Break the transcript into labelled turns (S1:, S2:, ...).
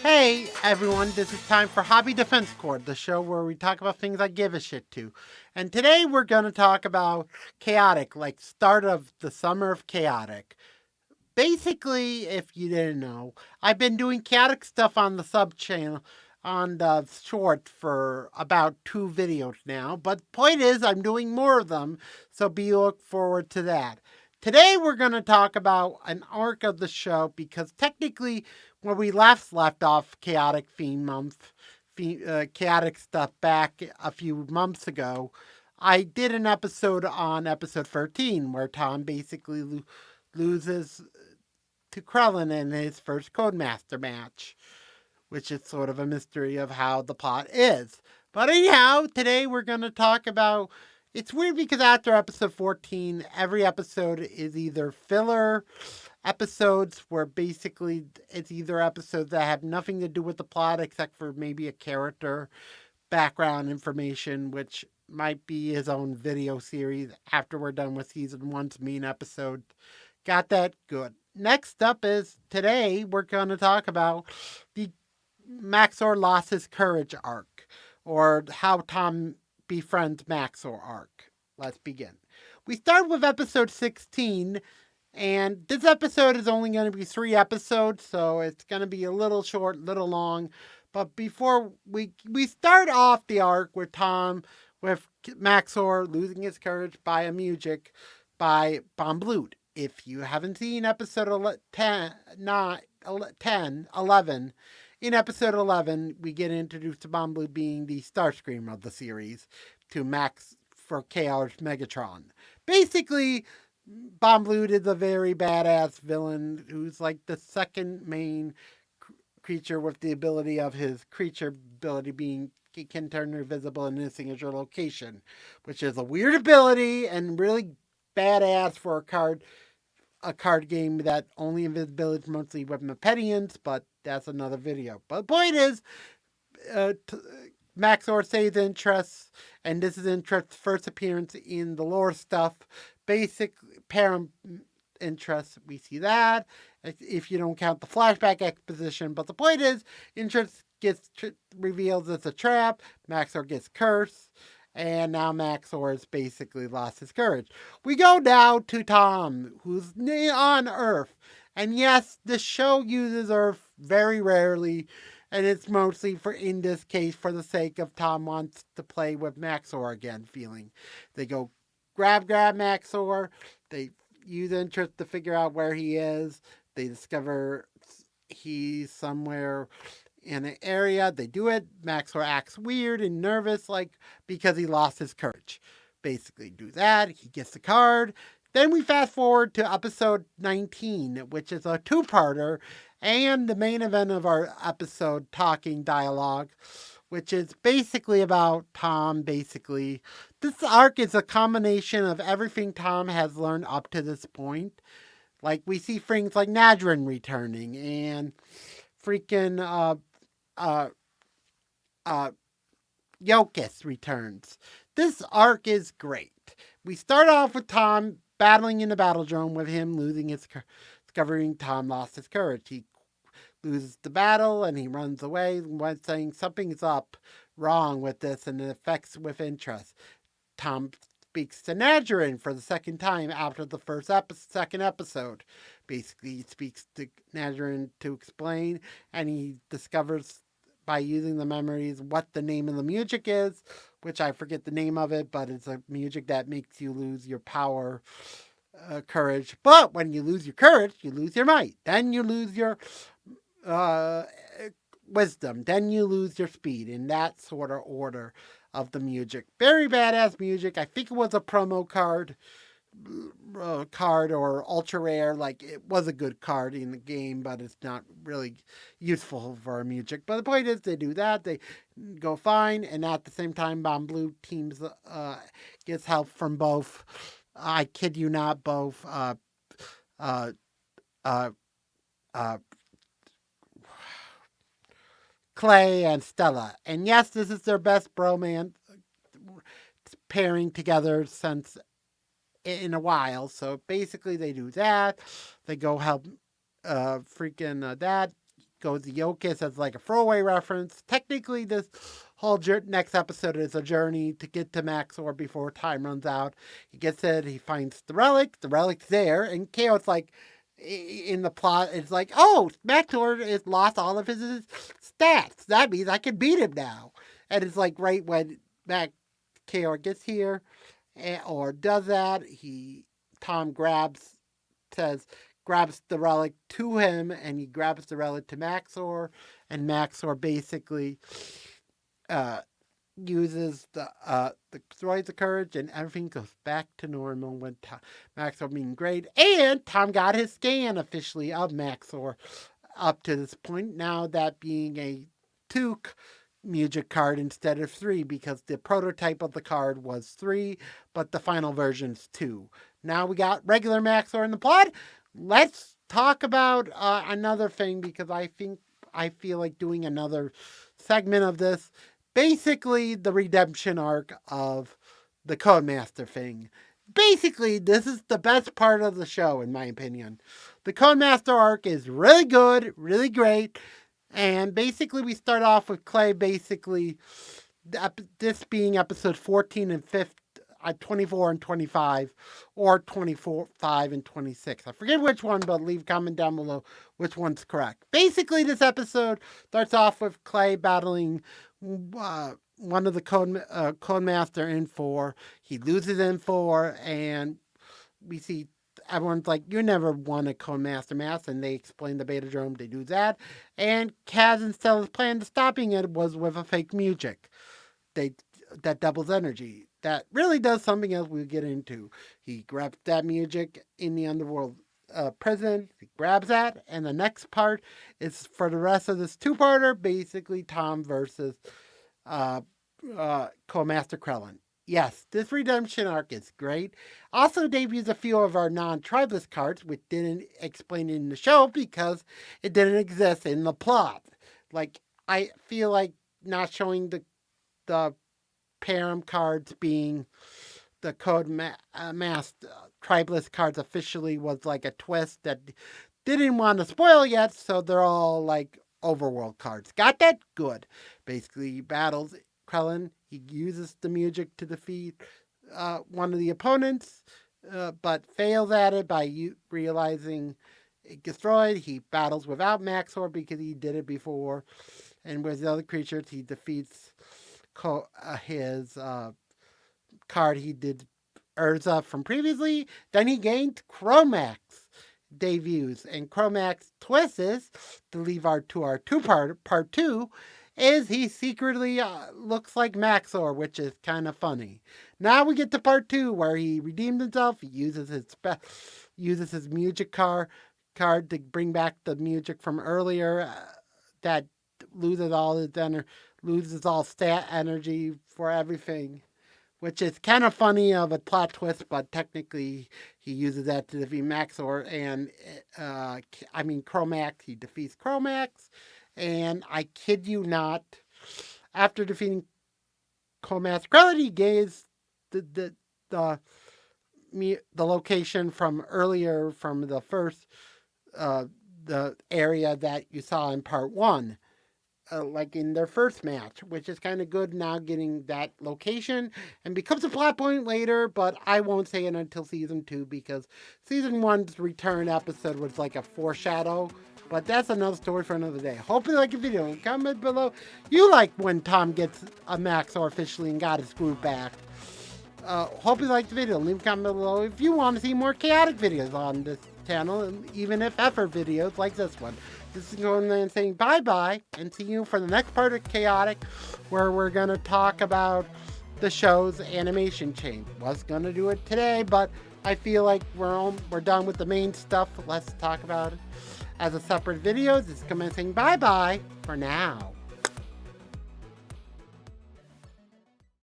S1: Hey everyone, this is time for Hobby Defense Corps, the show where we talk about things I give a shit to. And today we're going to talk about Chaotic, like start of the summer of Chaotic. Basically, if you didn't know, I've been doing Chaotic stuff on the sub channel on the short for about 2 videos now, but point is I'm doing more of them, so be look forward to that. Today we're going to talk about an arc of the show because technically when we left off Chaotic Theme Month, Chaotic stuff back a few months ago, I did an episode on episode 13 where Tom basically loses to Krellin in his first Codemaster match, which is sort of a mystery of how the plot is. But anyhow, today we're going to talk about. It's weird because after episode 14, every episode is either filler episodes where basically it's either episodes that have nothing to do with the plot except for maybe a character background information, which might be his own video series after we're done with season one's main episode. Got that? Good. Next up is today we're going to talk about the Maxor lost his courage arc, or how Tom befriends Maxor arc. Let's begin. We start with episode 16, and this episode is only going to be 3 episodes, so it's going to be a little short, little long. But before we start off the arc with Tom with Maxor losing his courage by a music by Bombloot. If you haven't seen episode 10, 9, 10, 11, in episode 11, we get introduced to Bombloot being the Starscream of the series to Max for KR's Megatron. Basically, Bombloot is a very badass villain who's like the second main creature with the ability of his creature ability being he can turn invisible and missing at your location, which is a weird ability and really badass for a card game that only invisibility is mostly with Mepedians, but that's another video. But the point is, Max Orsay's interests, and this is Interest's first appearance in the lore stuff. Basic parent interests, we see that, if you don't count the flashback exposition. But the point is, Interest gets revealed as a trap, Maxor gets cursed, and now Maxor has basically lost his courage. We go now to Tom, who's on Earth. And yes, the show uses Earth very rarely, and it's mostly for, in this case, for the sake of Tom wants to play with Maxor again feeling. They go grab Maxor, they use Interest to figure out where he is, they discover he's somewhere in an area. They do it. Maxwell acts weird and nervous, like because he lost his courage. Basically, do that. He gets the card. Then we fast forward to episode 19, which is a two-parter and the main event of our episode, Talking Dialogue, which is basically about Tom. Basically, this arc is a combination of everything Tom has learned up to this point. Like we see things like Nadrin returning and freaking uh, uh, Yokus returns. This arc is great. We start off with Tom battling in the battle drone with him losing his discovering Tom lost his courage. He loses the battle and he runs away, saying something's up wrong with this and it affects with Interest. Tom speaks to Nadrin for the second time after the second episode. Basically, he speaks to Nadrin to explain, and he discovers by using the memories what the name of the music is, which I forget the name of it, but it's a music that makes you lose your power, courage. But when you lose your courage, you lose your might. Then you lose your uh, wisdom. Then you lose your speed in that sort of order of the music. Very badass music. I think it was a promo card or ultra rare. Like it was a good card in the game, but it's not really useful for music. But the point is, they do that. They go fine, and at the same time, Bombloot teams gets help from both. I kid you not, both. Uh, uh, uh, Clay and Stella. And yes, this is their best bromance pairing together since in a while. So basically, they do that. They go help freaking dad goes to Yokis as like a throwaway reference. Technically, this whole next episode is a journey to get to Maxor before time runs out. He gets it, he finds the relic, the relic's there, and Chaos like in the plot, it's like, oh, Maxor has lost all of his stats. That means I can beat him now. And it's like right when Chaos gets here, or does that, Tom grabs the relic to him, and he grabs the relic to Maxor, and Maxor basically uses destroys the courage, and everything goes back to normal when Maxor being great. And Tom got his scan officially of Maxor up to this point, now that being a 2 music card instead of 3, because the prototype of the card was 3, but the final version's 2. Now we got regular Maxor in the plot. Let's talk about another thing, because I feel like doing another segment of this. Basically, the redemption arc of the Codemaster thing. Basically, this is the best part of the show, in my opinion. The Codemaster arc is really good, really great. And basically, we start off with Clay, basically, this being episode 14 and 15. 24 and 25, or 24, 5 and 26. I forget which one, but leave a comment down below which one's correct. Basically, this episode starts off with Clay battling one of the Codemaster in 4. He loses in 4, and we see everyone's like, you never won a Codemaster mask, and they explain the Betadrome, they do that. And Kaz and Stella's plan to stopping it was with a fake music. That doubles energy. That really does something else we'll get into. He grabs that music in the underworld prison. He grabs that. And the next part is for the rest of this 2-parter, basically Tom versus Codemaster Krellin. Yes, this redemption arc is great. Also debuts a few of our non-tribeless cards, which didn't explain in the show because it didn't exist in the plot. Like, I feel like not showing the Param cards being the Codemaster tribeless cards officially was like a twist that didn't want to spoil yet, so they're all like overworld cards. Got that? Good. Basically, he battles Krellin. He uses the music to defeat one of the opponents, but fails at it by realizing it destroyed. He battles without Maxor because he did it before, and with the other creatures, he defeats his card he did Urza from previously. Then he gained Chromax debuts, and Chromax twists to leave our 2-part part 2 is he secretly looks like Maxor, which is kind of funny. Now we get to part 2 where he redeemed himself. He uses his music card to bring back the music from earlier that loses all stat energy for everything, which is kind of funny of a plot twist, but technically he uses that to defeat Maxor, and Chromax. He defeats Chromax, and I kid you not, after defeating Codemaster Krellin, he gains the location from earlier, from the first the area that you saw in part 1. Like in their first match, which is kind of good now, getting that location, and becomes a plot point later, but I won't say it until season 2, because season 1's return episode was like a foreshadow, but that's another story for another day. Hope you like the video. Comment below you like when Tom gets a Maxor officially and got his group back. Hope you liked the video. Leave a comment below if you want to see more chaotic videos on this channel, and even if effort videos like this one. This is going and saying bye-bye, and see you for the next part of Chaotic, where we're going to talk about the show's animation change. Was going to do it today, but I feel like we're done with the main stuff. Let's talk about it as a separate video. This is coming saying bye-bye for now.